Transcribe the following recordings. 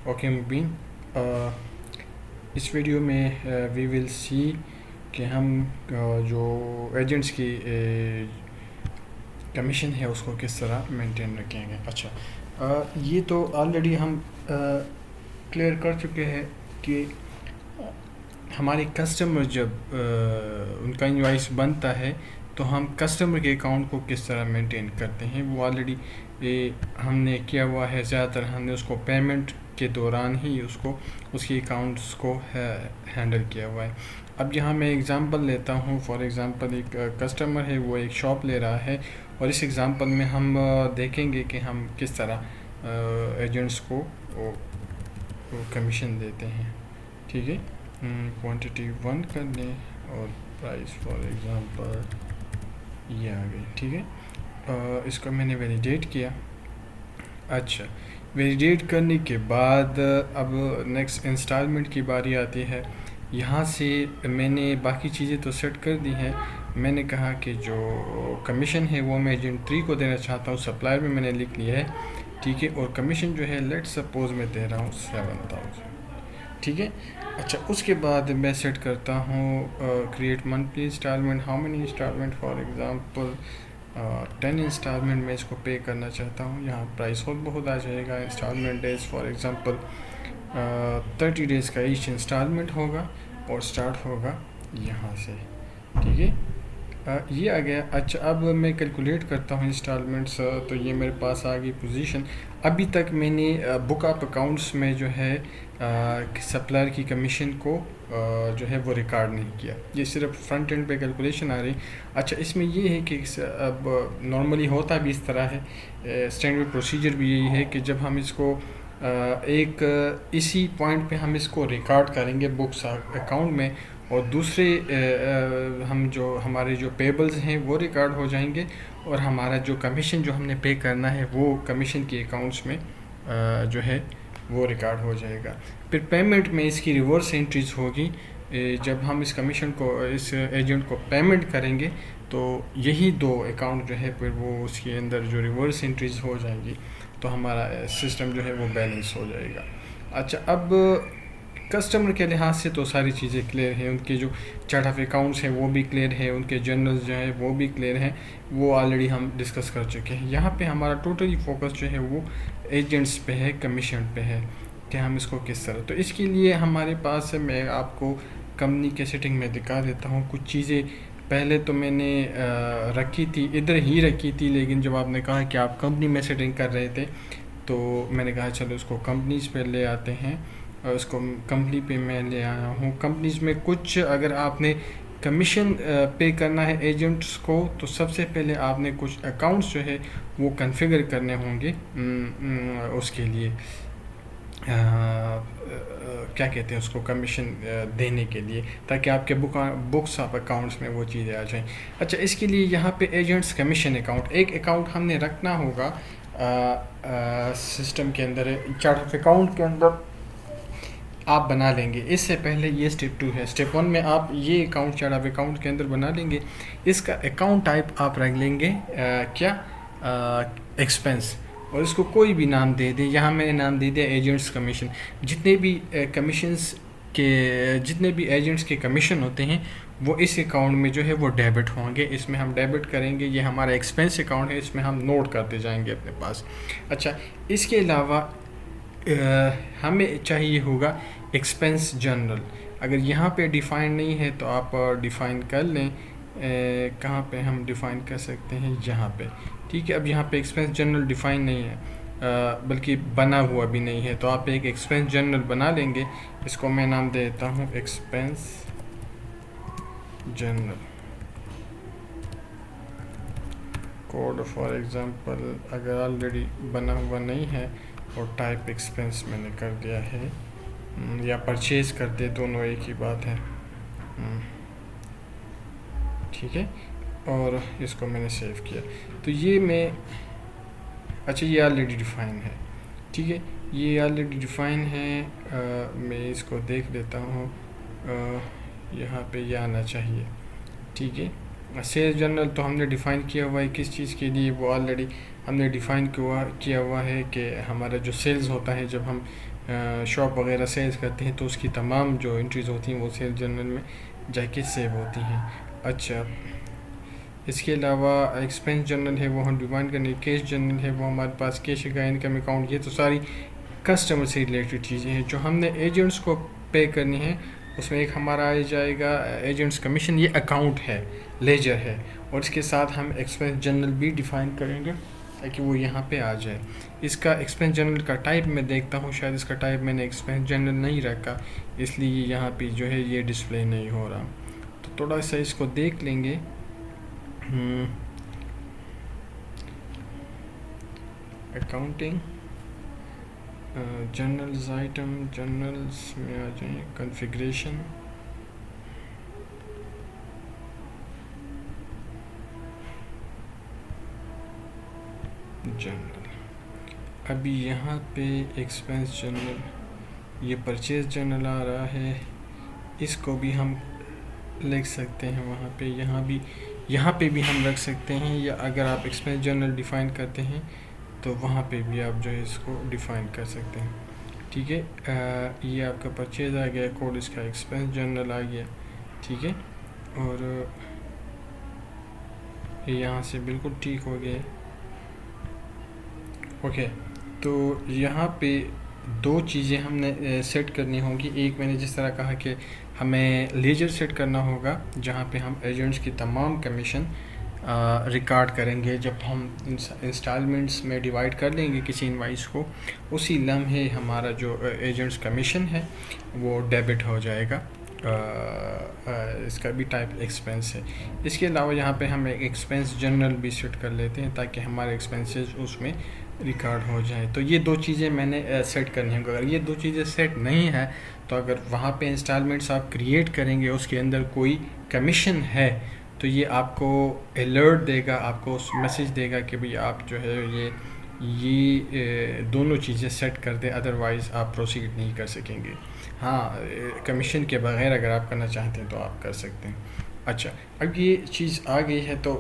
Okay मुबीन, इस video में we will see कि हम जो एजेंट्स की कमीशन है उसको किस तरह मेंटेन रखेंगे। अच्छा, ये तो ऑलरेडी हम क्लियर कर चुके हैं कि हमारे कस्टमर जब उनका इनवॉइस बनता है तो हम कस्टमर के अकाउंट को किस तरह मेंटेन करते हैं वो ऑलरेडी हमने किया हुआ है। ज़्यादातर हमने उसको पेमेंट के दौरान ही उसके अकाउंट्स को हैंडल किया हुआ है। अब यहाँ मैं एग्ज़ाम्पल लेता हूँ। फॉर एग्ज़ाम्पल एक कस्टमर है, वो एक शॉप ले रहा है और इस एग्ज़ाम्पल में हम देखेंगे कि हम किस तरह एजेंट्स को कमीशन देते हैं। ठीक है, क्वांटिटी 1 कर लें और प्राइस फॉर एग्ज़ाम्पल ये आ गई। ठीक है, इसको मैंने वैलिडेट किया। अच्छा, वैलिडेट करने के बाद अब नेक्स्ट इंस्टॉलमेंट की बारी आती है। यहाँ से मैंने बाकी चीज़ें तो सेट कर दी हैं। मैंने कहा कि जो कमीशन है वो मैं एजेंट 3 को देना चाहता हूँ, सप्लायर में मैंने लिख लिया है। ठीक है, और कमीशन जो है लेट सपोज मैं दे रहा हूँ 7000। ठीक है, अच्छा उसके बाद मैं सेट करता हूँ create monthly installment, how many installment, for example 10 installment में इसको पे करना चाहता हूँ। यहाँ प्राइस होल बहुत आ जाएगा। Installment days for example 30 days का ईच इंस्टॉलमेंट होगा और स्टार्ट होगा यहाँ से। ठीक है, ये आ गया। अच्छा, अब मैं कैलकुलेट करता हूँ इंस्टॉलमेंट्स, तो ये मेरे पास आ गई पोजीशन। अभी तक मैंने बुक ऑफ अकाउंट्स में जो है सप्लायर की कमीशन को जो है वो रिकॉर्ड नहीं किया। ये सिर्फ फ्रंट एंड पे कैलकुलेशन आ रही। अच्छा, इसमें ये है कि अब नॉर्मली होता भी इस तरह है, स्टैंडर्ड प्रोसीजर भी यही है कि जब हम इसको एक इसी पॉइंट पे हम इसको रिकॉर्ड करेंगे बुक्स अकाउंट में, और दूसरे हम जो हमारे जो पेबल्स हैं वो रिकॉर्ड हो जाएंगे, और हमारा जो कमीशन जो हमने पे करना है वो कमीशन के अकाउंट्स में जो है वो रिकॉर्ड हो जाएगा। फिर पेमेंट में इसकी रिवर्स एंट्रीज होगी। जब हम इस कमीशन को इस एजेंट को पेमेंट करेंगे तो यही दो अकाउंट जो है फिर वो उसके अंदर जो रिवर्स एंट्रीज हो जाएंगी, तो हमारा सिस्टम जो है वो बैलेंस हो जाएगा। अच्छा, अब कस्टमर के लिहाज से तो सारी चीज़ें क्लियर हैं। उनके जो चार्ट ऑफ अकाउंट्स हैं वो भी क्लियर है, उनके जर्नल्स जो हैं वो भी क्लियर हैं, वो ऑलरेडी हम डिस्कस कर चुके हैं। यहाँ पे हमारा टोटली फोकस जो है वो एजेंट्स पे है, कमीशन पे है कि हम इसको किस तरह। तो इसके लिए हमारे पास मैं आपको कंपनी के सेटिंग में दिखा देता हूँ कुछ चीज़ें। पहले तो मैंने रखी थी, इधर ही रखी थी, लेकिन जब आपने कहा कि आप कंपनी में सेटिंग कर रहे थे तो मैंने कहा चलो इसको कंपनीज़ पे ले आते हैं, और उसको कंपनी पे मैं ले आया हूँ। कंपनीज़ में कुछ अगर आपने कमीशन पे करना है एजेंट्स को तो सबसे पहले आपने कुछ अकाउंट्स जो है वो कॉन्फ़िगर करने होंगे। उसके लिए क्या कहते हैं उसको, कमीशन देने के लिए, ताकि आपके बुक्स ऑफ अकाउंट्स में वो चीज़ें आ जाएं। अच्छा, इसके लिए यहाँ पे एजेंट्स कमीशन अकाउंट, एक अकाउंट हमने रखना होगा सिस्टम के अंदर, चार्ट ऑफ अकाउंट के अंदर आप बना लेंगे। इससे पहले ये स्टेप 2 है। स्टेप 1 में आप ये अकाउंट चार्ट ऑफ अकाउंट के अंदर बना लेंगे। इसका अकाउंट टाइप आप रख लेंगे क्या, एक्सपेंस, और इसको कोई भी नाम दे दें। यहाँ मैंने नाम दे दिया एजेंट्स कमीशन। जितने भी कमीशंस के जितने भी एजेंट्स के कमीशन होते हैं वो इस अकाउंट में जो है वो डेबिट होंगे। इसमें हम डेबिट करेंगे। ये हमारा एक्सपेंस अकाउंट है, इसमें हम नोट करते जाएंगे अपने पास। अच्छा, इसके अलावा हमें चाहिए होगा एक्सपेंस जर्नल। अगर यहाँ पे डिफ़ाइन नहीं है तो आप डिफ़ाइन कर लें। कहाँ पे हम डिफ़ाइन कर सकते हैं, यहाँ पे। ठीक है, अब यहाँ पे एक्सपेंस जर्नल डिफ़ाइन नहीं है, बल्कि बना हुआ भी नहीं है, तो आप एक एक्सपेंस जर्नल बना लेंगे। इसको मैं नाम दे देता हूँ expense journal. Code for example अगर ऑलरेडी बना हुआ नहीं है और टाइप एक्सपेंस मैंने कर दिया है, या परचेज़ कर दे, दोनों एक ही बात है। ठीक है, और इसको मैंने सेव किया तो ये मैं, अच्छा ये ऑलरेडी डिफ़ाइन है। ठीक है, ये ऑलरेडी डिफ़ाइन है। मैं इसको देख लेता हूँ, यहाँ पे ये आना चाहिए। ठीक है, सेल्स जर्नल तो हमने डिफ़ाइन किया हुआ है किस चीज़ के लिए, वो ऑलरेडी हमने डिफ़ाइन किया हुआ है कि हमारा जो सेल्स होता है, जब हम शॉप वगैरह सेल्स करते हैं तो उसकी तमाम जो एंट्रीज़ होती हैं वो सेल्स जर्नल में जाके सेव होती हैं। अच्छा, इसके अलावा एक्सपेंस जर्नल है वो हम डिफाइन करने, कैश जर्नल है वो हमारे पास कैश का इनकम अकाउंट, ये तो सारी कस्टमर से रिलेटेड चीज़ें हैं। जो हमने एजेंट्स को पे करनी है उसमें एक हमारा आ जाएगा एजेंट्स कमीशन, ये अकाउंट है, लेजर है, और इसके साथ हम एक्सपेंस जर्नल भी डिफ़ाइन करेंगे ताकि वो यहाँ पे आ जाए। इसका एक्सपेंस जर्नल का टाइप मैं देखता हूँ, शायद इसका टाइप मैंने एक्सपेंस जर्नल नहीं रखा, इसलिए यहाँ पे जो है ये डिस्प्ले नहीं हो रहा, तो थोड़ा सा इसको देख लेंगे। अकाउंटिंग जर्नल्स आइटम, जर्नल्स में आ जाए कॉन्फ़िगरेशन, जर्नल, अभी यहाँ पे एक्सपेंस जर्नल, ये परचेज जर्नल आ रहा है, इसको भी हम लिख सकते हैं वहाँ पे, यहाँ पे भी हम रख सकते हैं, या अगर आप एक्सपेंस जर्नल डिफ़ाइन करते हैं तो वहाँ पे भी आप जो है इसको डिफ़ाइन कर सकते हैं। ठीक है, ये आपका परचेज आ गया, कोड इसका एक्सपेंस जर्नल आ गया। ठीक है, और ये यहाँ से बिल्कुल ठीक हो गया। ओके, तो यहाँ पे दो चीज़ें हमने सेट करनी होंगी। एक मैंने जिस तरह कहा कि हमें लेजर सेट करना होगा जहाँ पे हम एजेंट्स की तमाम कमीशन रिकॉर्ड करेंगे। जब हम इंस्टॉलमेंट्स में डिवाइड कर लेंगे किसी इनवाइस को, उसी लम्हे हमारा जो एजेंट्स कमीशन है वो डेबिट हो जाएगा। इसका भी टाइप एक्सपेंस है। इसके अलावा यहाँ पे हम एक एक्सपेंस जर्नल भी सेट कर लेते हैं ताकि हमारे एक्सपेंसेस उसमें रिकॉर्ड हो जाए। तो ये दो चीज़ें मैंने सेट करनी होंगी। अगर ये दो चीज़ें सेट नहीं है तो अगर वहाँ पे इंस्टॉलमेंट्स आप क्रिएट करेंगे उसके अंदर कोई कमीशन है तो ये आपको अलर्ट देगा, आपको मैसेज देगा कि भाई आप जो है ये दोनों चीज़ें सेट कर दें, अदरवाइज़ आप प्रोसीड नहीं कर सकेंगे। हाँ, कमीशन के बगैर अगर आप करना चाहते हैं तो आप कर सकते हैं। अच्छा, अब ये चीज़ आ गई है तो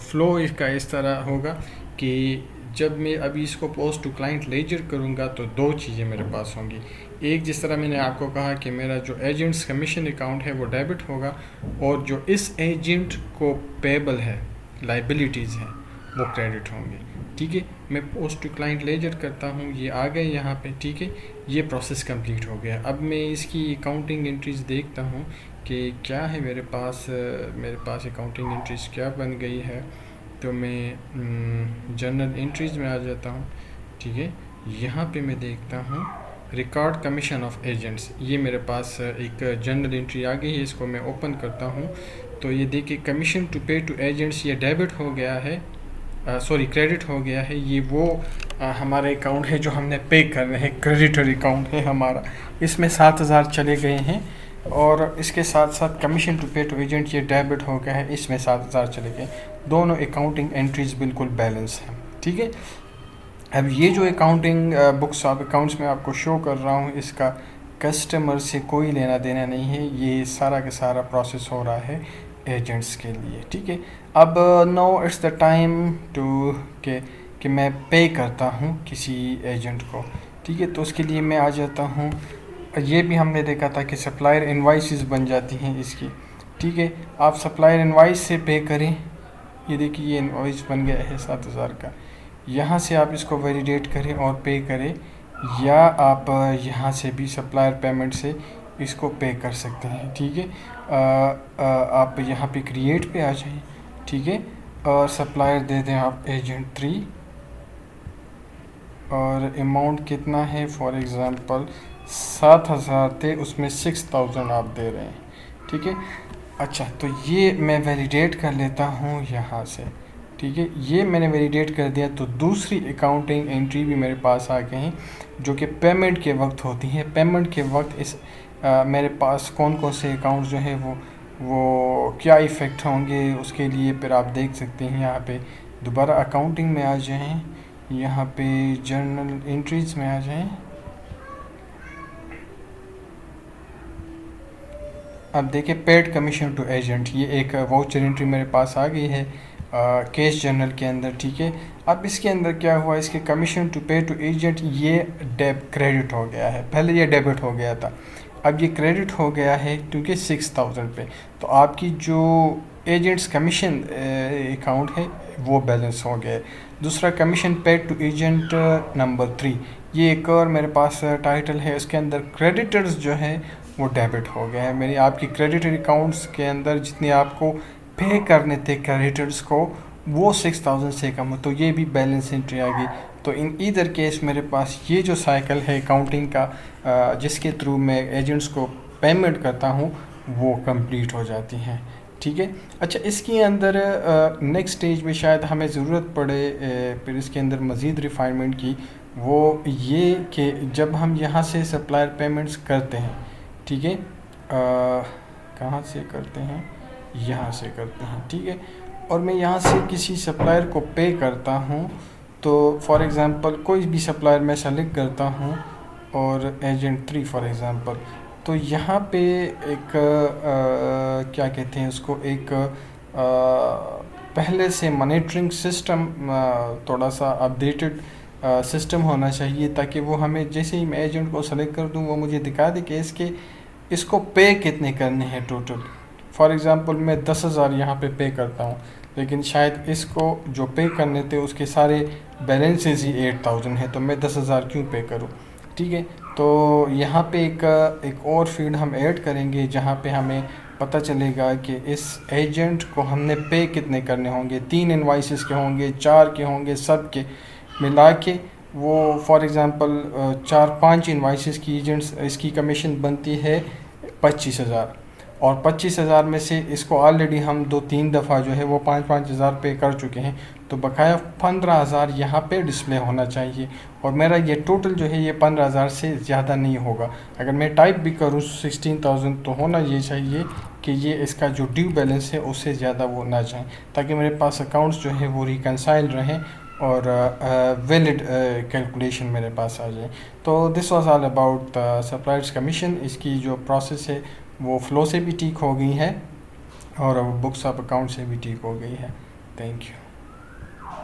फ़्लो इसका इस तरह होगा कि जब मैं अभी इसको पोस्ट टू क्लाइंट लेजर करूँगा तो दो चीज़ें मेरे पास होंगी। एक, जिस तरह मैंने आपको कहा कि मेरा जो एजेंट्स कमीशन अकाउंट है वो डेबिट होगा, और जो इस एजेंट को पेबल है, लाइबिलिटीज़ हैं, वो क्रेडिट होंगे। ठीक है, मैं पोस्ट टू क्लाइंट लेजर करता हूँ, ये आ गए यहाँ पे। ठीक है, ये प्रोसेस कंप्लीट हो गया। अब मैं इसकी अकाउंटिंग एंट्रीज़ देखता हूँ कि क्या है मेरे पास अकाउंटिंग एंट्रीज़ क्या बन गई है। तो मैं जर्नल एंट्रीज़ में आ जाता हूँ। ठीक है, यहाँ पे मैं देखता हूँ रिकॉर्ड कमीशन ऑफ एजेंट्स, ये मेरे पास एक जर्नल एंट्री आ गई है। इसको मैं ओपन करता हूँ तो ये देखिए कमीशन टू पे टू एजेंट्स, ये डेबिट हो गया है, क्रेडिट हो गया है। ये वो हमारे अकाउंट है जो हमने पे करने हैं, क्रेडिटर अकाउंट है हमारा, इसमें 7,000 चले गए हैं, और इसके साथ साथ कमीशन टू पे टू एजेंट ये डेबिट हो गया है, इसमें 7,000 चले गए। दोनों अकाउंटिंग एंट्रीज बिल्कुल बैलेंस हैं। ठीक है, अब ये जो अकाउंटिंग बुक्स ऑफ अकाउंट्स में आपको शो कर रहा हूँ, इसका कस्टमर से कोई लेना देना नहीं है, ये सारा का सारा प्रोसेस हो रहा है एजेंट्स के लिए। ठीक है, अब now it's the time to कि मैं पे करता हूँ किसी एजेंट को। ठीक है, तो उसके लिए मैं आ जाता हूँ। ये भी हमने देखा था कि सप्लायर इनवाइसेस बन जाती हैं इसकी। ठीक है, आप सप्लायर इनवाइस से पे करें, ये देखिए ये इनवाइस बन गया है 7,000 का। यहाँ से आप इसको वैलिडेट करें और पे करें, या आप यहाँ से भी सप्लायर पेमेंट से इसको पे कर सकते हैं। ठीक है, आप यहाँ पे क्रिएट पे आ जाएं। ठीक है, और सप्लायर दे दें आप एजेंट 3, और अमाउंट कितना है, फॉर एग्ज़ाम्पल 7,000 थे, उसमें 6,000 आप दे रहे हैं। ठीक है, अच्छा, तो ये मैं वैलिडेट कर लेता हूँ यहाँ से। ठीक है, ये मैंने वैलिडेट कर दिया, तो दूसरी अकाउंटिंग एंट्री भी मेरे पास आ गई हैं जो कि पेमेंट के वक्त होती हैं। पेमेंट के वक्त इस मेरे पास कौन कौन से अकाउंट जो है वो क्या इफ़ेक्ट होंगे, उसके लिए फिर आप देख सकते हैं। यहाँ पे दोबारा अकाउंटिंग में आ जाएं, यहाँ पे जर्नल एंट्रीज़ में आ जाएं, अब देखिए पेड कमीशन टू एजेंट, ये एक वाउचर एंट्री मेरे पास आ गई है केस जर्नल के अंदर, ठीक है। अब इसके अंदर क्या हुआ, इसके कमीशन टू पे टू एजेंट ये क्रेडिट हो गया है, पहले ये डेबिट हो गया था, अब ये क्रेडिट हो गया है क्योंकि 6000 पे। तो आपकी जो एजेंट्स कमीशन अकाउंट है वो बैलेंस हो गया है। दूसरा commission paid to agent number 3, ये एक और मेरे पास टाइटल है, उसके अंदर क्रेडिटर्स जो है वो डेबिट हो गया है। मेरी आपकी क्रेडिटर अकाउंट्स के अंदर जितने आपको पे करने थे क्रेडिटर्स को वो 6000 से कम हो, तो ये भी बैलेंस एंट्री आ गई। तो इन ईदर केस मेरे पास ये जो साइकिल है अकाउंटिंग का जिसके थ्रू मैं एजेंट्स को पेमेंट करता हूँ वो कंप्लीट हो जाती हैं, ठीक है। अच्छा, इसके अंदर नेक्स्ट स्टेज में शायद हमें ज़रूरत पड़े फिर इसके अंदर मज़ीद रिफाइनमेंट की, वो ये कि जब हम यहाँ से सप्लायर पेमेंट्स करते हैं, ठीक है, कहाँ से करते हैं, यहाँ से करते हैं, ठीक है, और मैं यहाँ से किसी सप्लायर को पे करता हूँ, तो फॉर एग्ज़ाम्पल कोई भी सप्लायर मैं सेलेक्ट करता हूँ और एजेंट 3 फॉर एग्ज़ाम्पल, तो यहाँ पे एक क्या कहते हैं उसको, एक पहले से मॉनिटरिंग सिस्टम थोड़ा सा अपडेटेड सिस्टम होना चाहिए, ताकि वो हमें जैसे ही मैं एजेंट को सेलेक्ट कर दूँ वो मुझे दिखा दे कि इसको पे कितने करने हैं टोटल। फॉर एग्ज़ाम्पल मैं 10,000 यहाँ पे करता हूँ, लेकिन शायद इसको जो पे करने थे उसके सारे बैलेंसेस ही 8000 है, तो मैं 10,000 क्यों पे करूँ, ठीक है। तो यहाँ पे एक और फील्ड हम ऐड करेंगे जहाँ पे हमें पता चलेगा कि इस एजेंट को हमने पे कितने करने होंगे, 3 इनवाइसेस के होंगे, 4 के होंगे, सब के मिला के वो फॉर एग्ज़ाम्पल 4-5 इनवाइसेस की एजेंट्स इसकी कमीशन बनती है 25,000, और 25,000 में से इसको ऑलरेडी हम 2-3 दफ़ा जो है वो 5-5 हज़ार पे कर चुके हैं, तो बकाया 15,000 यहाँ पे डिस्प्ले होना चाहिए, और मेरा ये टोटल जो है ये 15,000 से ज़्यादा नहीं होगा। अगर मैं टाइप भी करूँ 16,000 तो होना ये चाहिए कि ये इसका जो ड्यू बैलेंस है उससे ज़्यादा वो ना जाए, ताकि मेरे पास अकाउंट्स जो है वो रिकनसाइल रहें और वैलिड कैलकुलेशन मेरे पास आ जाए। तो this was all about suppliers commission. इसकी जो प्रोसेस है वो फ़्लो से भी ठीक हो गई है और बुक्स ऑफ अकाउंट से भी ठीक हो गई है। Thank you.